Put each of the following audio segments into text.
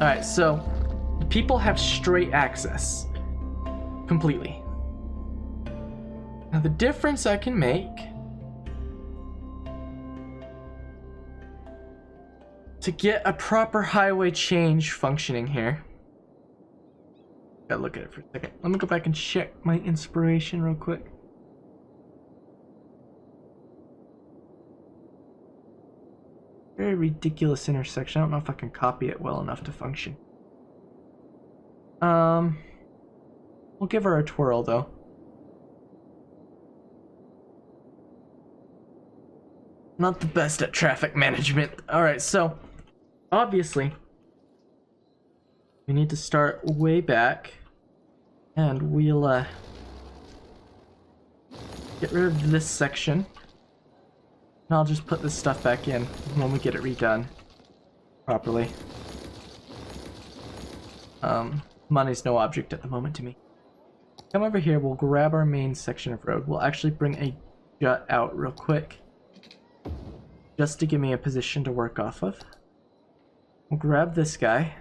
Alright, so people have straight access. Completely. Now the difference I can make to get a proper highway change functioning here. Gotta look at it for a second. Let me go back and check my inspiration real quick. Very ridiculous intersection. I don't know if I can copy it well enough to function. We'll give her a twirl though. Not the best at traffic management. Alright, so obviously we need to start way back, and we'll get rid of this section, and I'll just put this stuff back in when we get it redone properly. Money's no object at the moment to me. Come over here, we'll grab our main section of road. We'll actually bring a jut out real quick, just to give me a position to work off of. We'll grab this guy.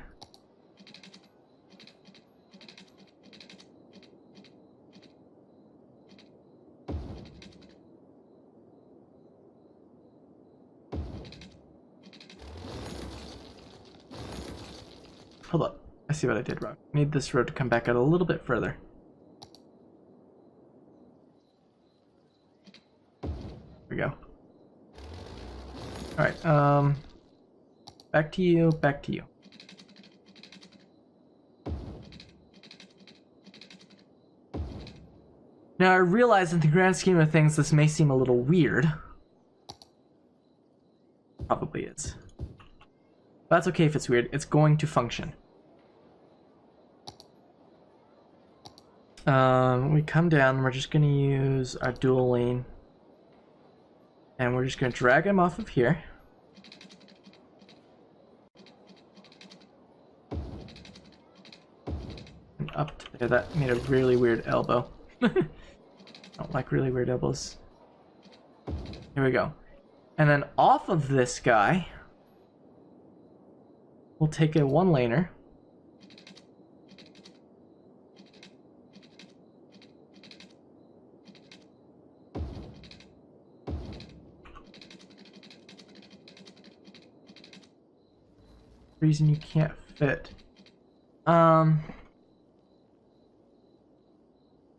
Hold up. I see what I did wrong. Need this road to come back out a little bit further. There we go. Alright, back to you, back to you. Now I realize in the grand scheme of things this may seem a little weird. Probably is. But that's okay if it's weird, it's going to function. We come down, we're just gonna use our dual lane. And we're just gonna drag him off of here. And up to there. That made a really weird elbow. I don't like really weird elbows. Here we go. And then off of this guy, we'll take a one-laner. Reason you can't fit.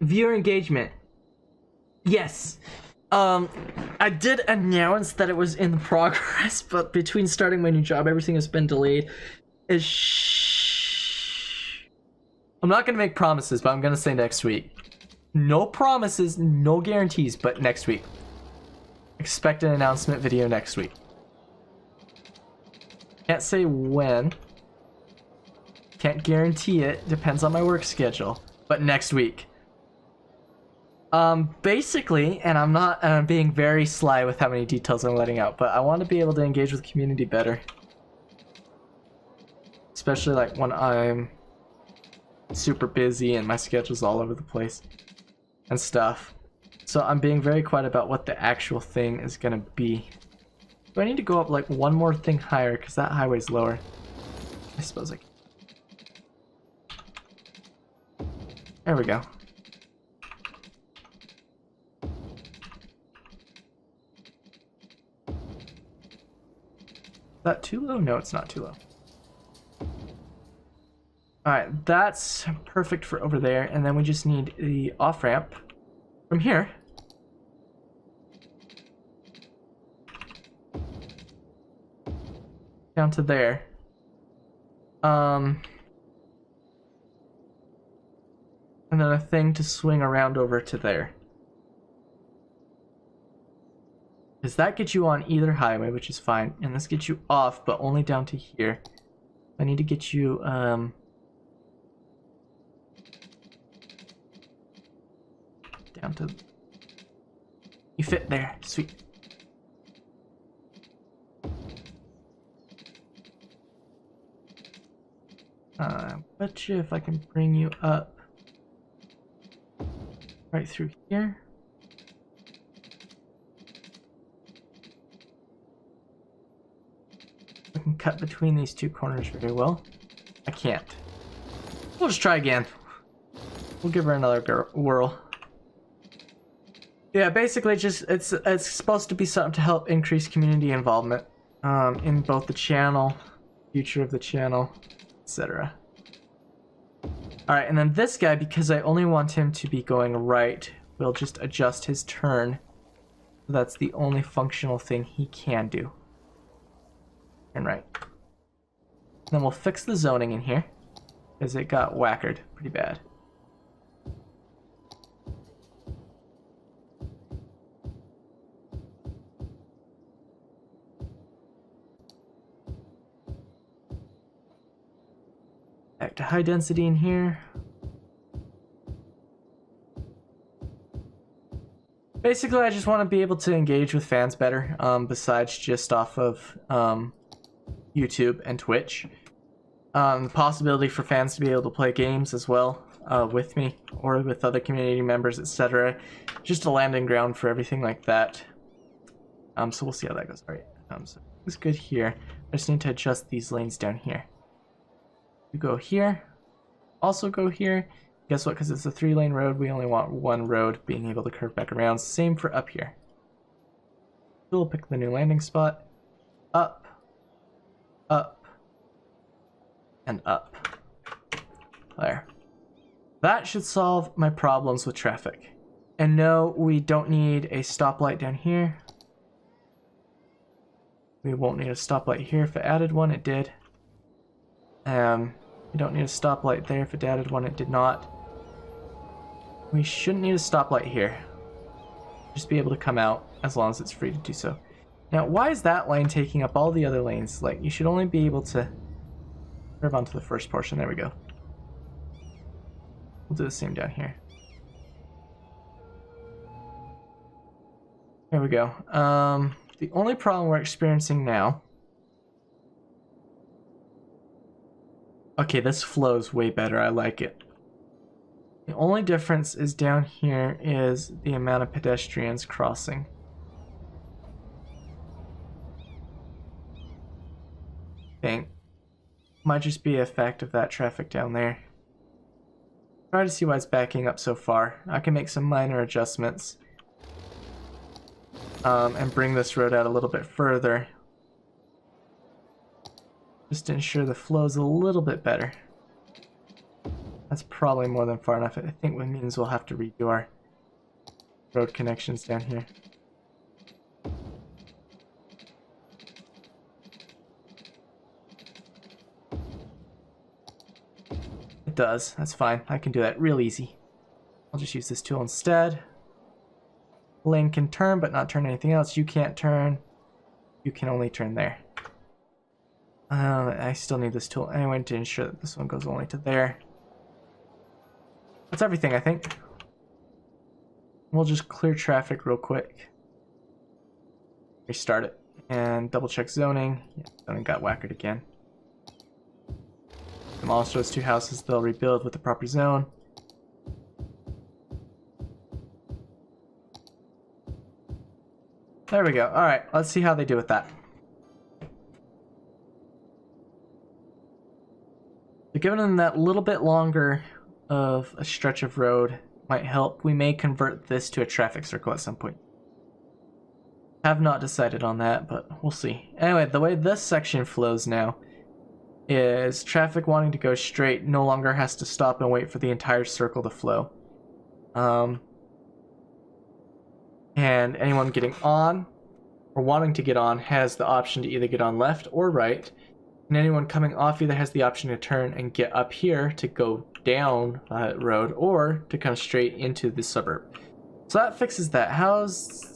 Viewer engagement. Yes. I did announce that it was in progress, but between starting my new job, everything has been delayed. I'm not gonna make promises, but I'm gonna say next week. No promises, no guarantees, but next week. Expect an announcement video next week. Can't say when. Can't guarantee it. Depends on my work schedule. But next week. Basically, and I'm being very sly with how many details I'm letting out, but I want to be able to engage with the community better. Especially like when I'm super busy and my schedule's all over the place and stuff. So I'm being very quiet about what the actual thing is gonna be. Do I need to go up like one more thing higher because that highway's lower? I suppose I can. There we go. Is that too low? No, it's not too low. Alright, that's perfect for over there, and then we just need the off-ramp from here. Down to there. And then a thing to swing around over to there. Because that gets you on either highway, which is fine. And this gets you off, but only down to here. I need to get you, down to... You fit there. Sweet. Bet you if I can bring you up right through here. I can cut between these two corners very well. I can't. We'll just try again. We'll give her another whirl. Yeah, basically just it's supposed to be something to help increase community involvement in both the channel, future of the channel, etc. Alright, and then this guy, because I only want him to be going right, we'll just adjust his turn. That's the only functional thing he can do. And right. Then we'll fix the zoning in here, because it got whackered pretty bad. Back to high density in here. Basically, I just want to be able to engage with fans better, besides just off of YouTube and Twitch. The possibility for fans to be able to play games as well with me or with other community members, etc. Just a landing ground for everything like that. So we'll see how that goes. All right, so it's good here. I just need to adjust these lanes down here. You go here, also go here. Guess what? Because it's a 3-lane road, we only want one road being able to curve back around. Same for up here. We'll pick the new landing spot. Up, up, and up. There. That should solve my problems with traffic. And no, we don't need a stoplight down here. We won't need a stoplight here. If it added one, it did. We don't need a stoplight there. If it added one, it did not. We shouldn't need a stoplight here. Just be able to come out as long as it's free to do so. Now, why is that lane taking up all the other lanes? Like, you should only be able to curve onto the first portion. There we go. We'll do the same down here. There we go. The only problem we're experiencing now... Okay, this flows way better. I like it. The only difference is down here is the amount of pedestrians crossing. Think. Might just be a effect of that traffic down there. Try to see why it's backing up so far. I can make some minor adjustments. And bring this road out a little bit further. Just to ensure the flow is a little bit better. That's probably more than far enough. I think it means we'll have to redo our road connections down here. It does. That's fine. I can do that real easy. I'll just use this tool instead. Lane can turn, but not turn anything else. You can't turn. You can only turn there. I still need this tool anyway to ensure that this one goes only to there. That's everything, I think. We'll just clear traffic real quick. Restart it. And double check zoning. Yeah, zoning got whackered again. Demolish those 2 houses, they'll rebuild with the proper zone. There we go. Alright, let's see how they do with that. So giving them that little bit longer of a stretch of road might help. We may convert this to a traffic circle at some point. Have not decided on that, but we'll see. Anyway, the way this section flows now is traffic wanting to go straight no longer has to stop and wait for the entire circle to flow. And anyone getting on or wanting to get on has the option to either get on left or right. And anyone coming off either has the option to turn and get up here to go down the road or to come straight into the suburb. So that fixes that.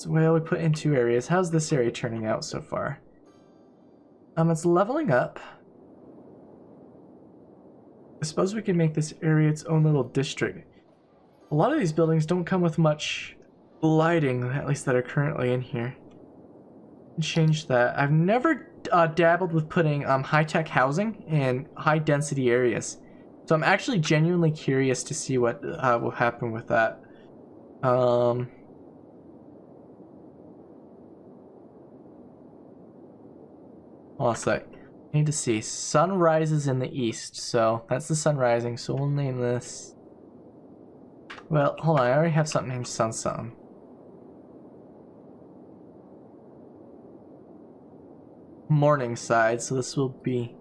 Well, we put in 2 areas. How's this area turning out so far? It's leveling up. I suppose we can make this area its own little district. A lot of these buildings don't come with much lighting, at least that are currently in here. Change that. I've never dabbled with putting high-tech housing in high-density areas. So I'm actually genuinely curious to see what will happen with that. Hold on a sec. Need to see. Sun rises in the east, so that's the sun rising, so we'll name this... Well, hold on, I already have something named Sun Sun. Morning side, so this will be...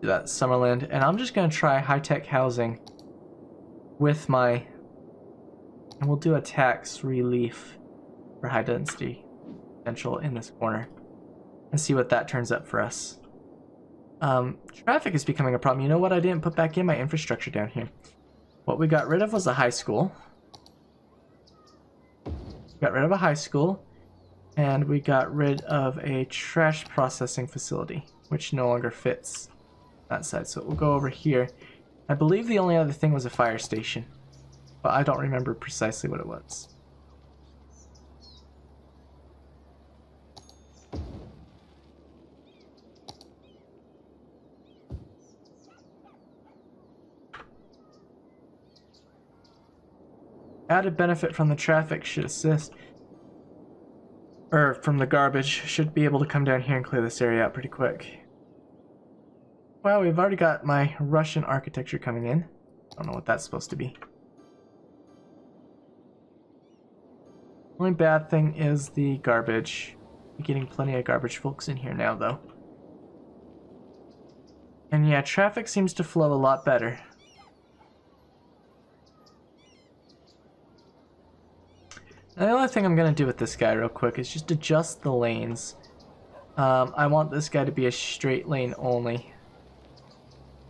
that Summerland, and I'm just gonna try high-tech housing with my... And we'll do a tax relief for high density potential in this corner. And see what that turns up for us. Traffic is becoming a problem. You know what I didn't put back in? My infrastructure down here. What we got rid of was a high school. Got rid of a high school. And we got rid of a trash processing facility, which no longer fits that side. So we'll go over here. I believe the only other thing was a fire station. But I don't remember precisely what it was. Added benefit from the traffic should assist. Or from the garbage, should be able to come down here and clear this area out pretty quick. Wow, we've already got my Russian architecture coming in. I don't know what that's supposed to be. Only bad thing is the garbage. We're getting plenty of garbage folks in here now, though. And yeah, traffic seems to flow a lot better. Now, the only thing I'm going to do with this guy real quick is just adjust the lanes. I want this guy to be a straight lane only.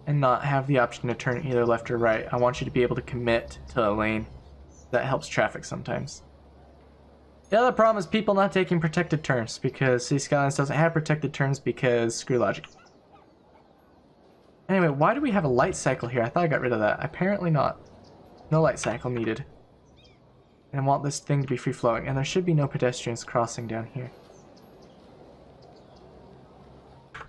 And not have the option to turn either left or right. I want you to be able to commit to a lane. That helps traffic sometimes. The other problem is people not taking protected turns, because Skylines doesn't have protected turns because screw logic. Anyway, why do we have a light cycle here? I thought I got rid of that. Apparently not. No light cycle needed. And I want this thing to be free-flowing, and there should be no pedestrians crossing down here. I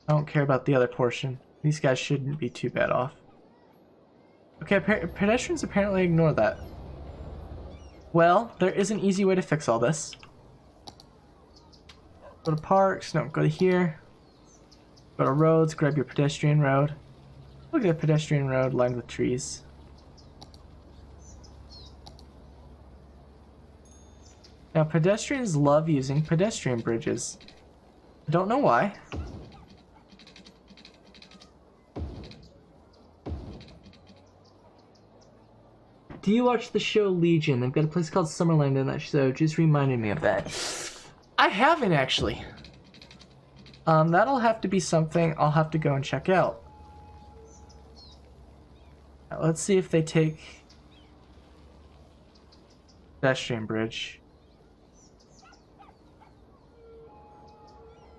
don't care about the other portion. These guys shouldn't be too bad off. Okay, pedestrians apparently ignore that. Well, there is an easy way to fix all this. Go to parks, no, go to here. Go to roads, grab your pedestrian road. Look at a pedestrian road lined with trees. Now, pedestrians love using pedestrian bridges. I don't know why. Do you watch the show Legion? They've got a place called Summerland in that show. Just reminded me of that. I haven't, actually. That'll have to be something I'll have to go and check out. Now, let's see if they take pedestrian bridge.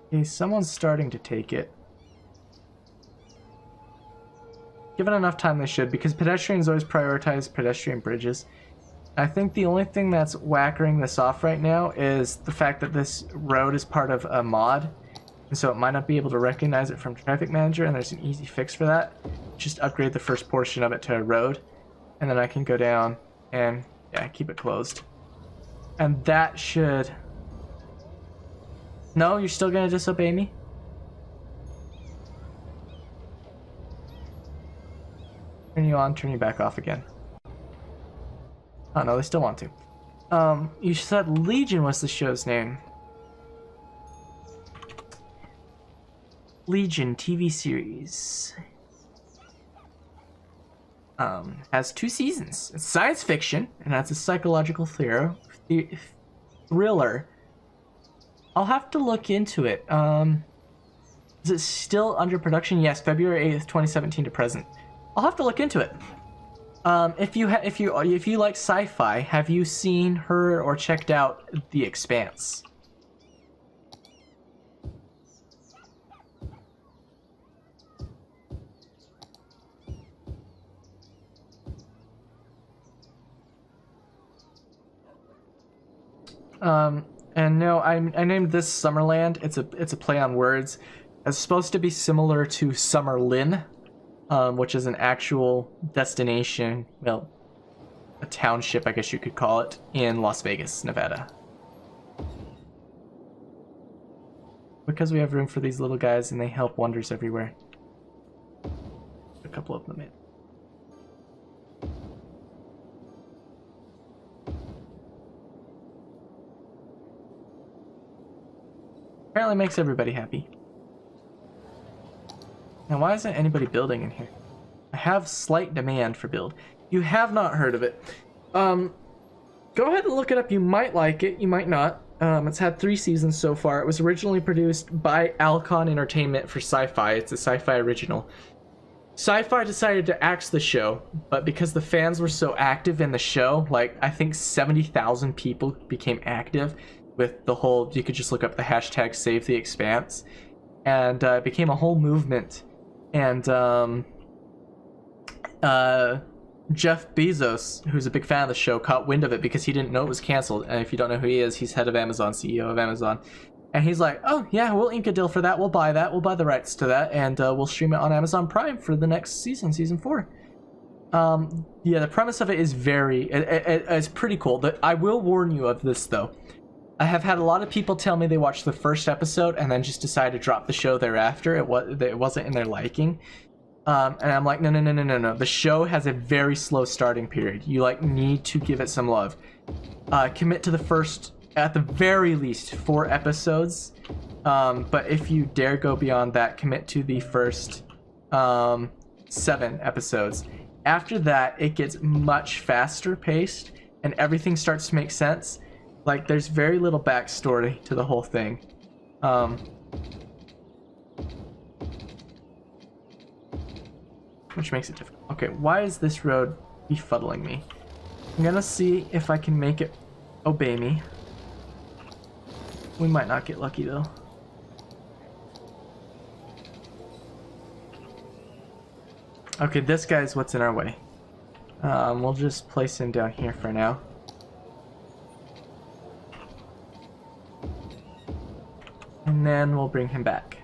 Okay, someone's starting to take it. Given enough time, they should, because pedestrians always prioritize pedestrian bridges. I think the only thing that's whackering this off right now is the fact that this road is part of a mod, and so it might not be able to recognize it from Traffic Manager, and there's an easy fix for that. Just upgrade the first portion of it to a road, and then I can go down and, yeah, keep it closed. And that should... No, you're still gonna disobey me? Turn you on, turn you back off again. Oh no, they still want to. You said Legion was the show's name. Legion TV series. Has 2 seasons. It's science fiction, and that's a psychological thriller. I'll have to look into it. Is it still under production? Yes, February 8th, 2017 to present. I'll have to look into it. If you like sci-fi, have you seen her or checked out The Expanse? And no, I named this Summerland. It's a play on words. It's supposed to be similar to Summerlin, which is an actual destination, well, a township, I guess you could call it, in Las Vegas, Nevada. because we have room for these little guys and they help wonders everywhere. A couple of them in. Apparently makes everybody happy. Now why isn't anybody building in here? I have slight demand for build. You have not heard of it. Go ahead and look it up. You might like it, you might not. It's had 3 seasons so far. It was originally produced by Alcon Entertainment for Sci-Fi. It's a Sci-Fi original. Sci-Fi decided to axe the show, but because the fans were so active in the show, like I think 70,000 people became active with the whole, you could just look up the hashtag Save the Expanse, and it became a whole movement. And Jeff Bezos, who's a big fan of the show, caught wind of it because he didn't know it was canceled. And if you don't know who he is, he's head of Amazon, CEO of Amazon. And he's like, oh yeah, we'll ink a deal for that. We'll buy that. We'll buy the rights to that, and we'll stream it on Amazon Prime for the next season, season 4. Yeah, the premise of it is it's pretty cool. I will warn you of this though. I have had a lot of people tell me they watched the first episode and then just decided to drop the show thereafter. It wasn't in their liking. And I'm like, no. The show has a very slow starting period. You like need to give it some love. Commit to the first, at the very least, 4 episodes. But if you dare go beyond that, commit to the first 7 episodes. After that, it gets much faster paced and everything starts to make sense. Like, there's very little backstory to the whole thing. Which makes it difficult. Okay, why is this road befuddling me? I'm gonna see if I can make it obey me. We might not get lucky though. Okay, this guy's what's in our way. We'll just place him down here for now. And then we'll bring him back.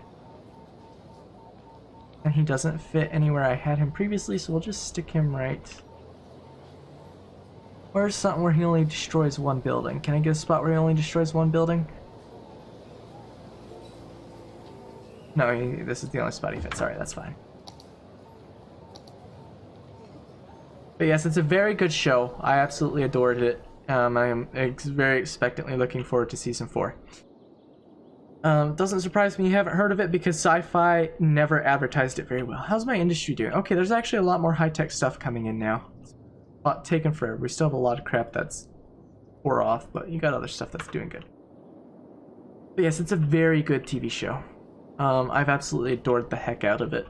And he doesn't fit anywhere I had him previously, so we'll just stick him right. Where's something where he only destroys 1 building? Can I get a spot where he only destroys 1 building? No, this is the only spot he fits. Alright, that's fine. But yes, it's a very good show. I absolutely adored it. I am very expectantly looking forward to season 4. Doesn't surprise me you haven't heard of it because Sci-Fi never advertised it very well. How's my industry doing? Okay, there's actually a lot more high-tech stuff coming in now. It's taken forever. We still have a lot of crap that's poor off, but you got other stuff that's doing good. But yes, it's a very good TV show. I've absolutely adored the heck out of it.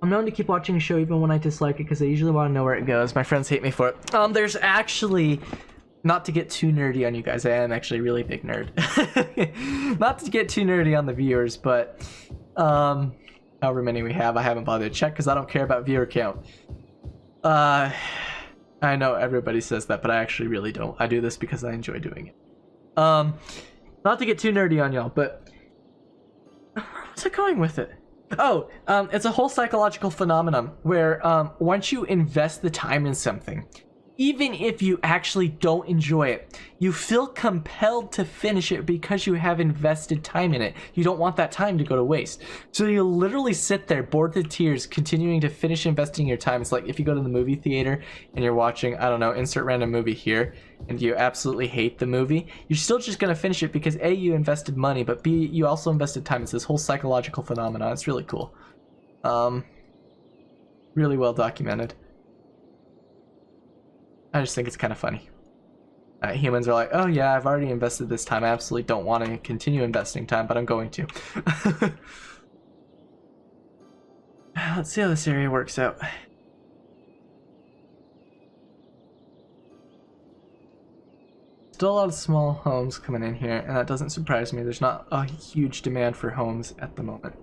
I'm known to keep watching a show even when I dislike it because I usually want to know where it goes. My friends hate me for it. There's actually, not to get too nerdy on you guys, I am actually a really big nerd. Not to get too nerdy on the viewers, but however many we have, I haven't bothered to check because I don't care about viewer count. I know everybody says that, but I actually really don't. I do this because I enjoy doing it. Not to get too nerdy on y'all, but where's it going with it? Oh, it's a whole psychological phenomenon where once you invest the time in something, even if you actually don't enjoy it, you feel compelled to finish it because you have invested time in it. You don't want that time to go to waste. So you literally sit there bored to tears continuing to finish investing your time. It's like if you go to the movie theater and you're watching, I don't know, insert random movie here, and you absolutely hate the movie, you're still just going to finish it because A, you invested money, but B, you also invested time. It's this whole psychological phenomenon. It's really cool. Really well documented. I just think it's kind of funny. Humans are like, oh yeah, I've already invested this time. I absolutely don't want to continue investing time, but I'm going to. Let's see how this area works out. Still a lot of small homes coming in here, and that doesn't surprise me. There's not a huge demand for homes at the moment.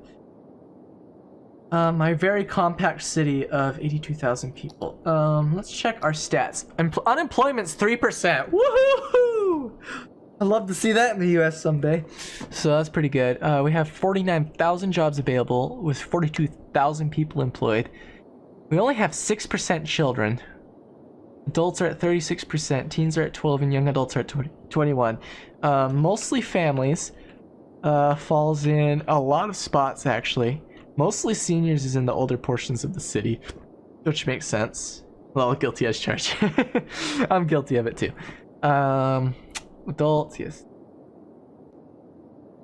My very compact city of 82,000 people. Let's check our stats. Unemployment's 3%. Woohoo! I'd love to see that in the US someday. So that's pretty good. We have 49,000 jobs available with 42,000 people employed. We only have 6% children. Adults are at 36%, teens are at 12, and young adults are at 21. Mostly families. Falls in a lot of spots, actually. Mostly seniors is in the older portions of the city, which makes sense. Well, guilty as charged. I'm guilty of it too. Adults, yes.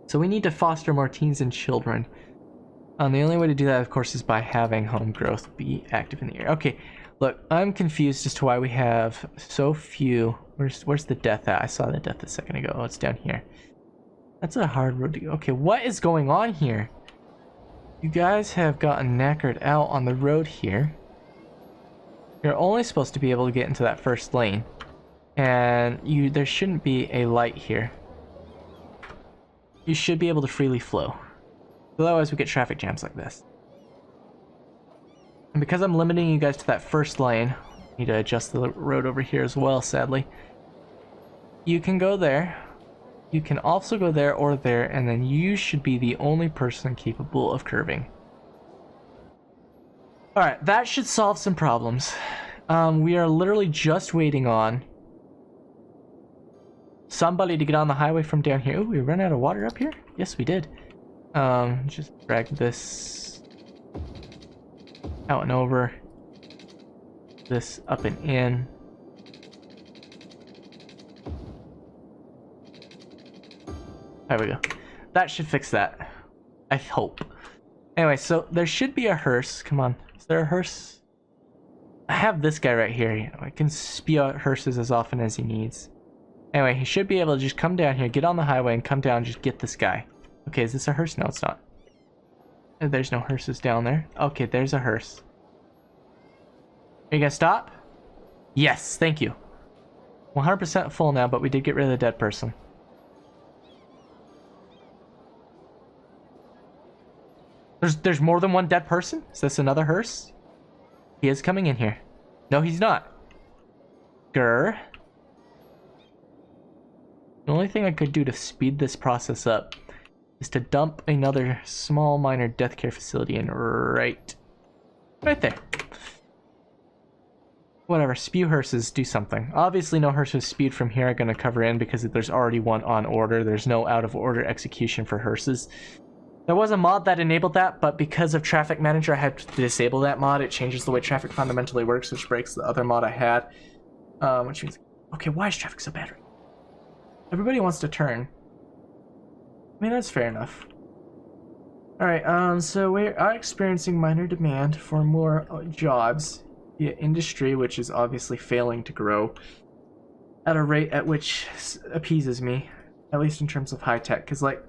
So we need to foster more teens and children. The only way to do that, of course, is by having home growth be active in the area. Okay, look, I'm confused as to why we have so few. Where's the death at? I saw the death a second ago. Oh, it's down here. That's a hard road to go. Okay, what is going on here? You guys have gotten knackered out on the road here. You're only supposed to be able to get into that first lane. And there shouldn't be a light here. You should be able to freely flow. Otherwise we get traffic jams like this. And because I'm limiting you guys to that first lane, I need to adjust the road over here as well, sadly. You can go there. You can also go there or there, and then you should be the only person capable of curving. Alright, that should solve some problems. We are literally just waiting on somebody to get on the highway from down here. Ooh, we ran out of water up here? Yes, we did. Just drag this out and over. This up and in. There we go. That should fix that. I hope. Anyway, so there should be a hearse. Come on. Is there a hearse? I have this guy right here. You know, I can spew out hearses as often as he needs. Anyway, he should be able to just come down here, get on the highway, and come down and just get this guy. Okay, is this a hearse? No, it's not. There's no hearses down there. Okay, there's a hearse. Are you gonna stop? Yes, thank you. 100% full now, but we did get rid of the dead person. There's more than one dead person? Is this another hearse? He is coming in here. No, he's not. Grr. The only thing I could do to speed this process up is to dump another small minor death care facility in right there. Whatever, spew hearses, do something. Obviously no hearses spewed from here are going to cover in because there's already one on order. There's no out of order execution for hearses. There was a mod that enabled that, but because of Traffic Manager, I had to disable that mod. It changes the way traffic fundamentally works, which breaks the other mod I had. Which means, okay, why is traffic so bad right now? Everybody wants to turn. I mean, that's fair enough. Alright, so we are experiencing minor demand for more jobs via industry, which is obviously failing to grow at a rate at which appeases me, at least in terms of high tech, because like,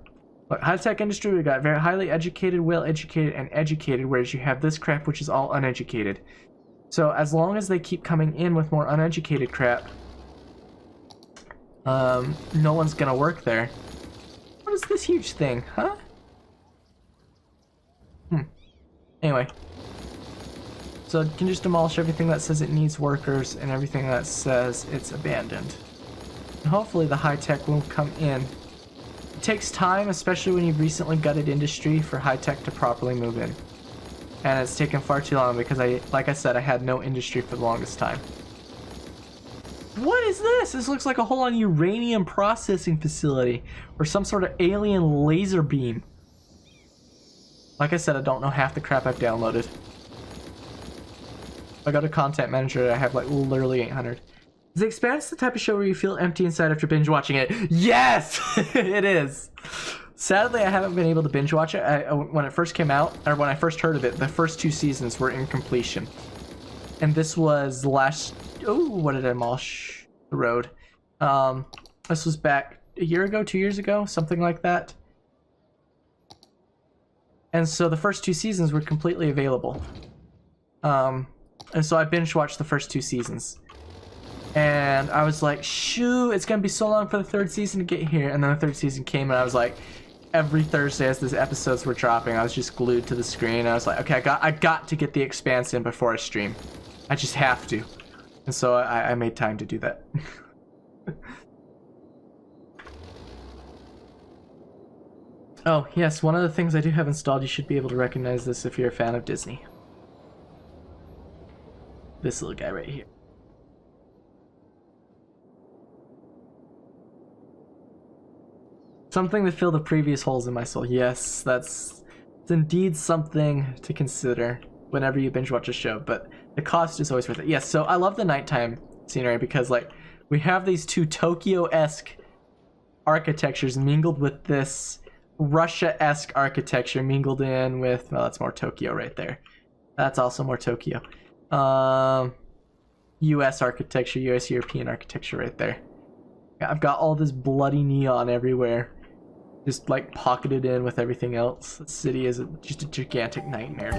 look, high-tech industry, we got very highly educated, well-educated, and educated, whereas you have this crap, which is all uneducated. So as long as they keep coming in with more uneducated crap, no one's gonna work there. What is this huge thing, huh? Anyway. So it can just demolish everything that says it needs workers and everything that says it's abandoned. And hopefully the high-tech will come in. It takes time, especially when you've recently gutted industry, for high-tech to properly move in. And it's taken far too long because like I said, I had no industry for the longest time. What is this? This looks like a whole-on uranium processing facility or some sort of alien laser beam. Like I said, I don't know half the crap I've downloaded. I got a content manager, I have like literally 800. Is The Expanse the type of show where you feel empty inside after binge watching it? Yes! It is! Sadly, I haven't been able to binge watch it. When it first came out, or when I first heard of it, the first 2 seasons were in completion. And this was last... Oh, what did I demolish? The road. This was back a year ago, 2 years ago, something like that. And so the first 2 seasons were completely available. And so I binge watched the first 2 seasons. And I was like, shoo, it's gonna be so long for the 3rd season to get here. And then the 3rd season came and I was like, every Thursday as the episodes were dropping, I was just glued to the screen. I was like, okay, I got to get The Expanse in before I stream. I just have to. And so I made time to do that. Oh, yes, one of the things I do have installed, you should be able to recognize this if you're a fan of Disney. This little guy right here. Something to fill the previous holes in my soul. Yes, it's indeed something to consider whenever you binge watch a show, but the cost is always worth it. Yes, so I love the nighttime scenery because, like, we have these two Tokyo-esque architectures mingled with this Russia-esque architecture mingled in with, well, that's more Tokyo right there. That's also more Tokyo. US architecture, US European architecture right there. I've got all this bloody neon everywhere, just like pocketed in with everything else. The city is just a gigantic nightmare.